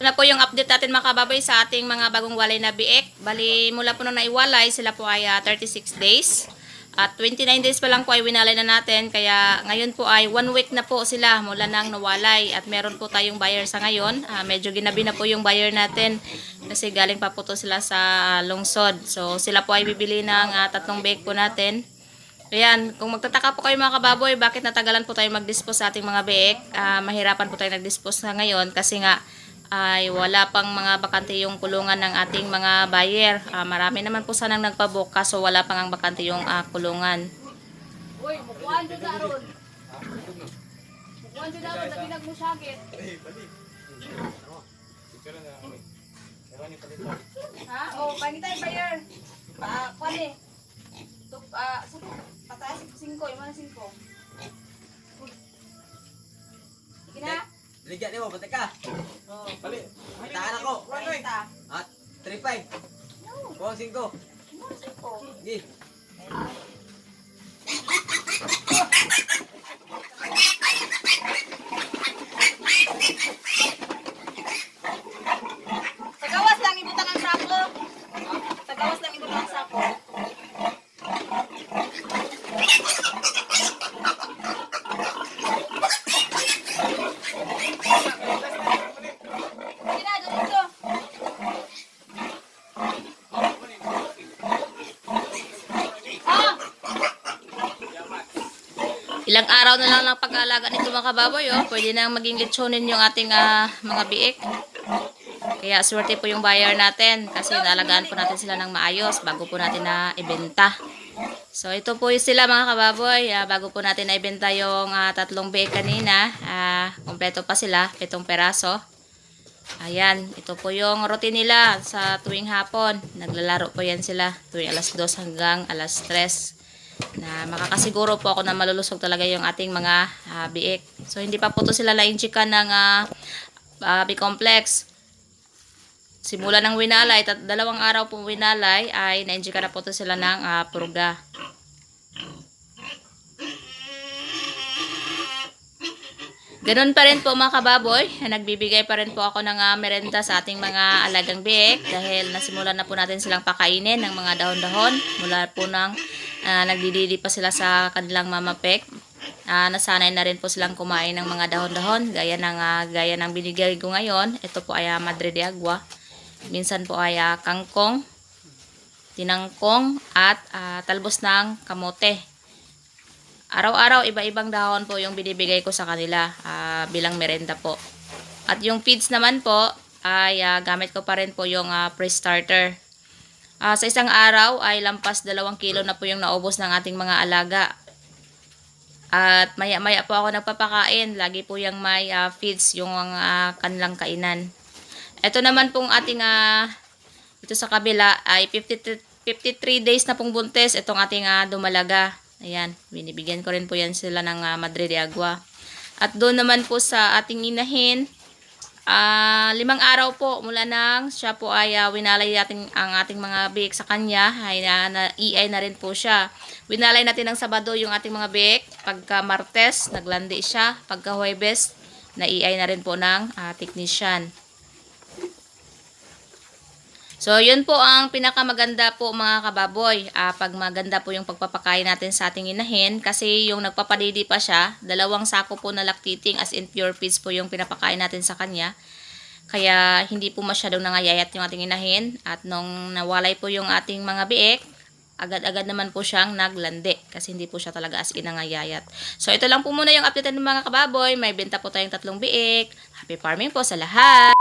Na po yung update natin mga kababoy sa ating mga bagong walay na biik. Bali mula po nung naiwalay, sila po ay 36 days. At 29 days pa lang po ay winalay na natin. Kaya ngayon po ay 1 week na po sila mula nang nawalay. At meron po tayong buyer sa ngayon. Medyo ginabi na po yung buyer natin. Kasi galing pa po to sila sa lungsod. So sila po ay bibili ng 3 biik po natin. Ayan, kung magtataka po kayo mga kababoy, bakit natagalan po tayo mag-dispose sa ating mga biik? Mahirapan po tayo nag-dispose na ngayon kasi nga ay wala pang mga bakante yung kulungan ng ating mga buyer. Marami naman po sanang nagpabook kaso wala pang ang bakante yung kulungan. Uy, mukuhaan dyan na ron. Mukuhaan dyan na ron, nabinag mo syagit. Ha? O, pangitay buyer. Kuhan eh. Sabi, pataas 5, yung mga 5. Sige na. Ligyan niyo, pati ka. Oh. Bali. Itaan ako. Pangita. At 3-5. Kuha 5. Mga 5. Sige. Tagawas lang ibutan ang sako. Tagawas lang ibutan ang sako. Ilang araw na lang ng pag-aalaga nito mga kababoy, oh. Pwede nang maging lechonin yung ating mga biik. Kaya swerte po yung buyer natin kasi naalagaan po natin sila ng maayos bago po natin na ibenta. So ito po yung sila mga kababoy, bago po natin na ibenta yung 3 biik kanina, kompleto pa sila, 7 peraso. Ayan, ito po yung routine nila sa tuwing hapon. Naglalaro po yan sila tuwing alas 2 hanggang alas 3. Na makakasiguro po ako na malulusog talaga yung ating mga biik. So hindi pa po to sila na-injikan ng B-complex. Simula ng winalay, 2 araw po winalay ay na-injikan na po to sila ng purga. Ganun pa rin po mga kababoy, nagbibigay pa rin po ako ng merenda sa ating mga alagang biik dahil nasimulan na po natin silang pakainin ng mga dahon-dahon mula po ng nagdididi pa sila sa kanilang mamapek. Nasanay na rin po silang kumain ng mga dahon-dahon gaya ng binigay ko ngayon. Ito po ay Madre de Agua. Minsan po ay kangkong, tinangkong at talbos ng kamote. Araw-araw iba-ibang dahon po yung binibigay ko sa kanila bilang merenda po. At yung feeds naman po ay gamit ko pa rin po yung pre-starter. Sa isang araw ay lampas 2 kilo na po yung naubos ng ating mga alaga. At maya-maya po ako nagpapakain. Lagi po yung may feeds yung kanilang kainan. Ito naman pong ating ito sa kabila ay 53 days na pong buntis itong ating dumalaga. Ayan, binibigyan ko rin po yan sila ng Madre de Agua. At doon naman po sa ating inahin, 5 araw po mula nang siya po ay winalay natin ang ating mga biik sa kanya, ay EI na rin po siya. Winalay natin ng Sabado yung ating mga biik, pagka Martes naglandi siya, pagka Huwebes na EI na rin po ng technician. So, yun po ang pinakamaganda po mga kababoy. Pag maganda po yung pagpapakain natin sa ating inahin, kasi yung nagpapadidi pa siya, 2 sako po na lactating as in pure feeds po yung pinapakain natin sa kanya. Kaya hindi po masyadong nangayayat yung ating inahin. At nung nawalay po yung ating mga biik, agad-agad naman po siyang naglandi kasi hindi po siya talaga as in nangayayat. So, ito lang po muna yung update ng mga kababoy. May benta po tayong 3 biik. Happy farming po sa lahat!